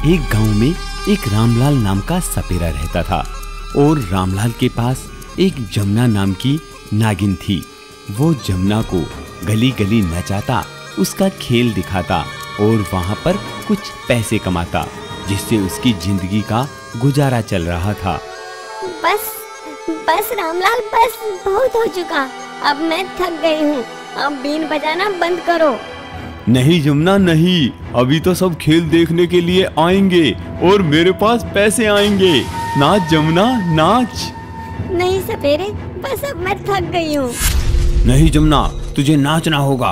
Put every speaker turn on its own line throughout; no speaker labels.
एक गांव में एक रामलाल नाम का सपेरा रहता था और रामलाल के पास एक जमुना नाम की नागिन थी। वो जमुना को गली गली नचाता, उसका खेल दिखाता और वहाँ पर कुछ पैसे कमाता, जिससे उसकी जिंदगी का गुजारा चल रहा था।
बस बस रामलाल, बस बहुत हो चुका। अब मैं थक गई हूँ। अब बीन बजाना बंद करो।
नहीं जमुना नहीं, अभी तो सब खेल देखने के लिए आएंगे और मेरे पास पैसे आएंगे। नाच जमुना नाच।
नहीं सपेरे, बस अब मैं थक गई हूँ।
नहीं जमुना, तुझे नाचना होगा।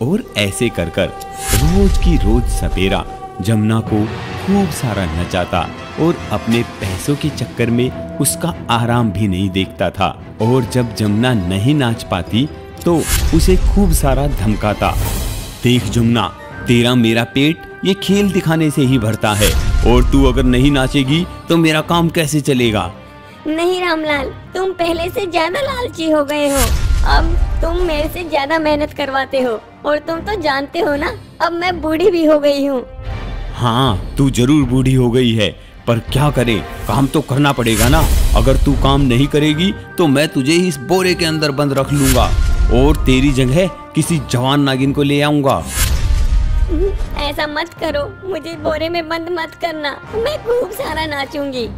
और ऐसे कर कर रोज की रोज सपेरा जमुना को खूब सारा नचाता और अपने पैसों के चक्कर में उसका आराम भी नहीं देखता था। और जब जमुना नहीं नाच पाती तो उसे खूब सारा धमकाता। देख जमुना, तेरा मेरा पेट ये खेल दिखाने से ही भरता है और तू अगर नहीं नाचेगी तो मेरा काम कैसे चलेगा।
नहीं रामलाल, तुम पहले से ज्यादा लालची हो गए हो। अब तुम मेरे से ज्यादा मेहनत करवाते हो और तुम तो जानते हो ना, अब मैं बूढ़ी भी हो गई हूँ।
हाँ, तू जरूर बूढ़ी हो गई है, पर क्या करे, काम तो करना पड़ेगा ना। अगर तू काम नहीं करेगी तो मैं तुझे इस बोरे के अंदर बंद रख लूंगा और तेरी जगह किसी जवान नागिन को ले आऊंगा।
ऐसा मत करो, मुझे बोरे में बंद मत करना, मैं खूब सारा नाचूंगी।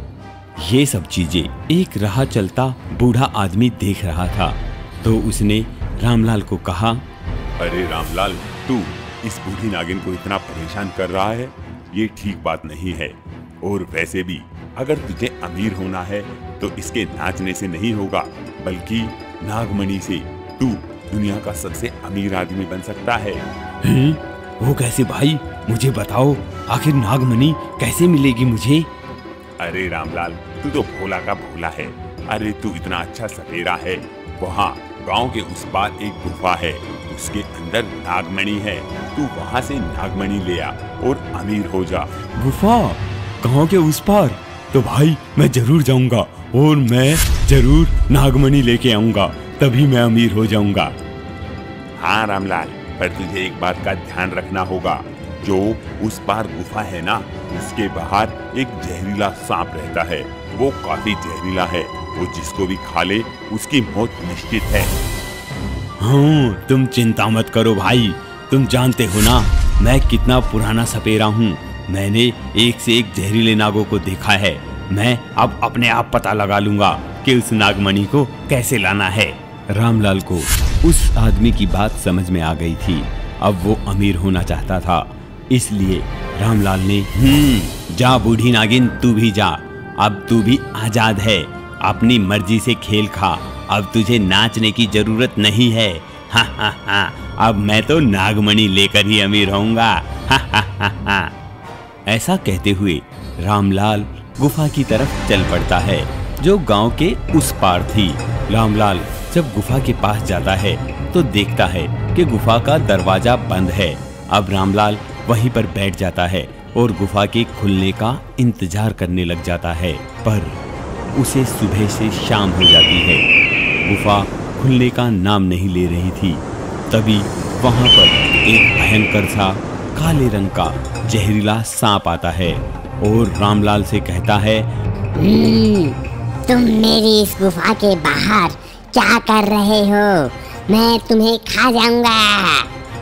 ये सब चीजें एक राह चलता बूढ़ा आदमी देख रहा था, तो उसने रामलाल को कहा,
अरे रामलाल, तू इस बूढ़ी नागिन को इतना परेशान कर रहा है, ये ठीक बात नहीं है। और वैसे भी अगर तुझे अमीर होना है तो इसके नाचने से नहीं होगा, बल्कि नागमणि से तू दुनिया का सबसे अमीर आदमी बन सकता है।
वो कैसे भाई, मुझे बताओ, आखिर नागमणि कैसे मिलेगी मुझे?
अरे रामलाल, तू तो भोला का भोला है। अरे तू इतना अच्छा सपेरा है, वहाँ गांव के उस पार एक गुफा है, उसके अंदर नागमणि है। तू वहाँ से नागमणि ले आ और अमीर हो जा।
गुफा गांव के उस पार? तो भाई मैं जरूर जाऊंगा और मैं जरूर नागमणि लेके आऊंगा, तभी मैं अमीर हो जाऊंगा।
हाँ रामलाल, पर तुझे एक बात का ध्यान रखना होगा, जो उस पार गुफा है ना, उसके बाहर एक जहरीला सांप रहता है। वो काफी जहरीला है, वो जिसको भी खा ले उसकी मौत निश्चित है।
हाँ, तुम चिंता मत करो भाई, तुम जानते हो ना मैं कितना पुराना सपेरा हूँ। मैंने एक से एक जहरीले नागों को देखा है। मैं अब अपने आप पता लगा लूंगा कि उस नागमणि को कैसे लाना है। रामलाल को उस आदमी की बात समझ में आ गई थी। अब वो अमीर होना चाहता था, इसलिए रामलाल ने जा बूढ़ी नागिन, तू भी जा, अब तू भी आजाद है, अपनी मर्जी से खेल खा, अब तुझे नाचने की जरूरत नहीं है। हा हा हा, अब मैं तो नागमणि लेकर ही अमीर होऊंगा। हा हा हा हा। ऐसा कहते हुए रामलाल गुफा की तरफ चल पड़ता है, जो गांव के उस पार थी। रामलाल जब गुफा के पास जाता है तो देखता है कि गुफा का दरवाजा बंद है। अब रामलाल वहीं पर बैठ जाता है और गुफा के खुलने का इंतजार करने लग जाता है, पर उसे सुबह से शाम हो जाती है। गुफा खुलने का नाम नहीं ले रही थी। तभी वहां पर एक भयंकर सा काले रंग का जहरीला सांप आता है और रामलाल से कहता है,
तुम मेरी इस गुफा के बाहर क्या कर रहे हो? मैं तुम्हें खा जाऊंगा।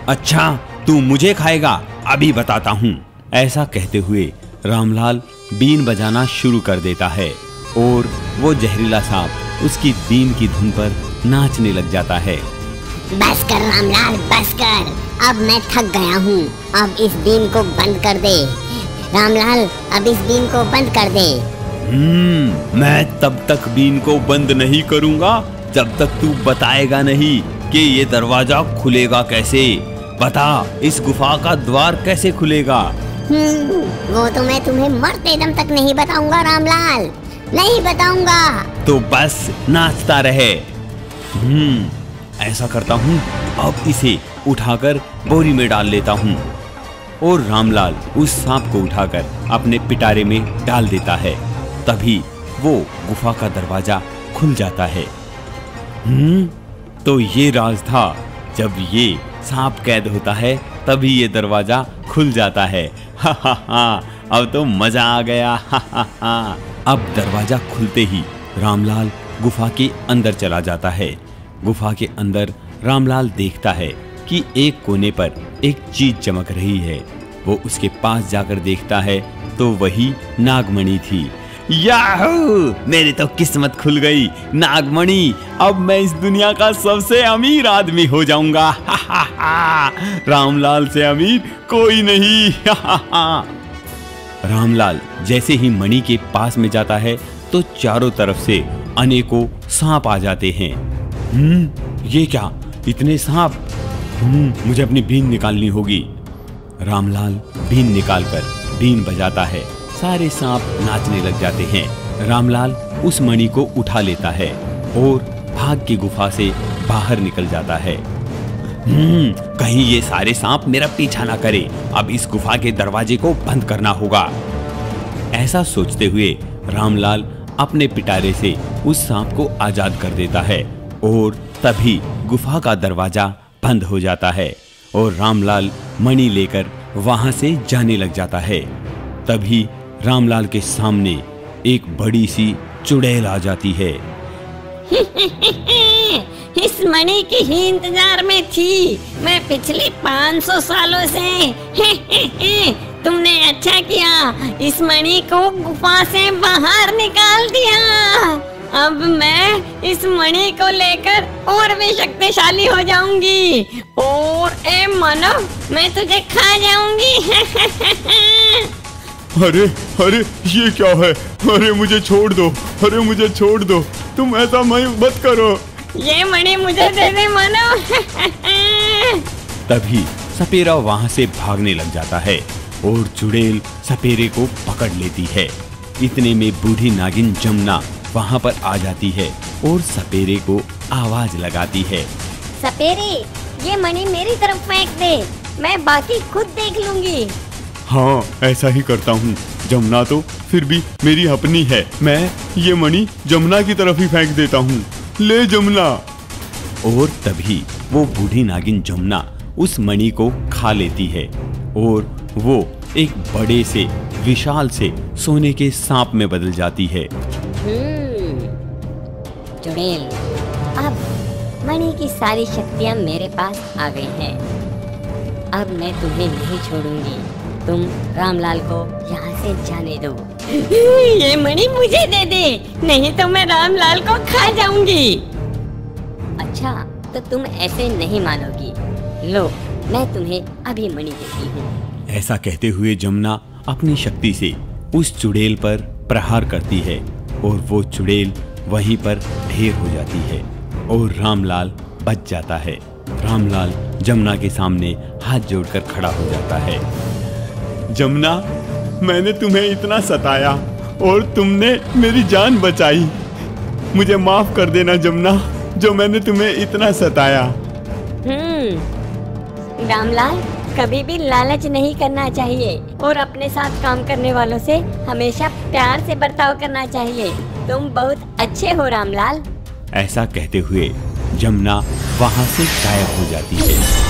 अच्छा, तू मुझे खाएगा? अभी बताता हूँ। ऐसा कहते हुए रामलाल बीन बजाना शुरू कर देता है और वो जहरीला सांप उसकी बीन की धुन पर नाचने लग जाता है।
बस कर रामलाल, बस कर, अब मैं थक गया हूँ। अब इस बीन को बंद कर दे रामलाल, अब इस बीन को बंद कर दे।
मैं तब तक बीन को बंद नहीं करूँगा जब तक तू बताएगा नहीं कि ये दरवाजा खुलेगा कैसे। बता, इस गुफा का द्वार कैसे खुलेगा?
वो तो मैं तुम्हें मरते दम तक नहीं बताऊंगा रामलाल, नहीं बताऊंगा।
तो बस नाचता रहे। ऐसा करता हूँ, अब इसे उठाकर बोरी में डाल लेता हूँ। और रामलाल उस सांप को उठाकर अपने पिटारे में डाल देता है। तभी वो गुफा का दरवाजा खुल जाता है। तो ये राज था, जब ये सांप कैद होता है तभी ये दरवाजा खुल जाता है। हा हा हा, अब तो मजा आ गया। अब दरवाजा खुलते ही रामलाल गुफा के अंदर चला जाता है। गुफा के अंदर रामलाल देखता है कि एक कोने पर एक चीज चमक रही है। वो उसके पास जाकर देखता है तो वही नागमणि थी। याहू! मेरी तो किस्मत खुल गई, नागमणि। अब मैं इस दुनिया का सबसे अमीर आदमी हो जाऊंगा। रामलाल से अमीर कोई नहीं। रामलाल जैसे ही मणि के पास में जाता है तो चारों तरफ से अनेकों सांप आ जाते हैं। ये क्या, इतने सांप? मुझे अपनी बीन निकालनी होगी। रामलाल बीन निकालकर बीन बजाता है। सारे सांप नाचने लग जाते हैं। रामलाल उस मणि को उठा लेता है और भाग के गुफा से बाहर निकल जाता है। कहीं ये सारे सांप मेरा पीछा ना करे। अब इस गुफा के दरवाजे को बंद करना होगा। ऐसा सोचते हुए रामलाल अपने पिटारे से उस सांप को आजाद कर देता है और तभी गुफा का दरवाजा बंद हो जाता है और रामलाल मणि लेकर वहां से जाने लग जाता है। तभी रामलाल के सामने एक बड़ी सी चुड़ैल आ जाती है।
इस मणि की ही इंतजार में थी मैं पिछले 500 सालों से। तुमने अच्छा किया, इस मणि को गुफा से बाहर निकाल दिया। अब मैं इस मणि को लेकर और भी शक्तिशाली हो जाऊंगी और ए मानव, मैं तुझे खा जाऊंगी।
अरे अरे ये क्या है? अरे मुझे छोड़ दो, अरे मुझे छोड़ दो, तुम ऐसा मत करो।
ये मणि मुझे दे दे मानव।
तभी सपेरा वहां से भागने लग जाता है और चुड़ैल सपेरे को पकड़ लेती है। इतने में बूढ़ी नागिन जमुना वहां पर आ जाती है और सपेरे को आवाज लगाती है।
सपेरे, ये मणि मेरी तरफ फेंक दे, मैं बाकी खुद देख लूंगी।
हाँ, ऐसा ही करता हूँ। जमुना तो फिर भी मेरी अपनी है। मैं ये मणि जमुना की तरफ ही फेंक देता हूँ। ले जमुना।
और तभी वो बूढ़ी नागिन जमुना उस मणि को खा लेती है और वो एक बड़े से विशाल से सोने के सांप में बदल जाती है।
चुड़ैल, अब मणि की सारी शक्तियाँ मेरे पास आ गई हैं। अब मैं तुम्हें नहीं छोड़ूंगी। तुम रामलाल को यहाँ से जाने दो। ये मणि मुझे दे दे, नहीं तो मैं रामलाल को खा जाऊंगी। अच्छा, तो तुम ऐसे नहीं मानोगी। लो, मैं तुम्हें अभी मणि देती हूँ।
ऐसा कहते हुए जमुना अपनी शक्ति से उस चुड़ैल पर प्रहार करती है और वो चुड़ैल वहीं पर ढेर हो जाती है और रामलाल बच जाता है। रामलाल जमुना के सामने हाथ जोड़कर खड़ा हो जाता है।
जमुना, मैंने तुम्हें इतना सताया और तुमने मेरी जान बचाई। मुझे माफ कर देना जमुना, जो मैंने तुम्हें इतना सताया।
रामलाल, कभी भी लालच नहीं करना चाहिए और अपने साथ काम करने वालों से हमेशा प्यार से बर्ताव करना चाहिए। तुम बहुत अच्छे हो रामलाल।
ऐसा कहते हुए जमुना वहां से गायब हो जाती है।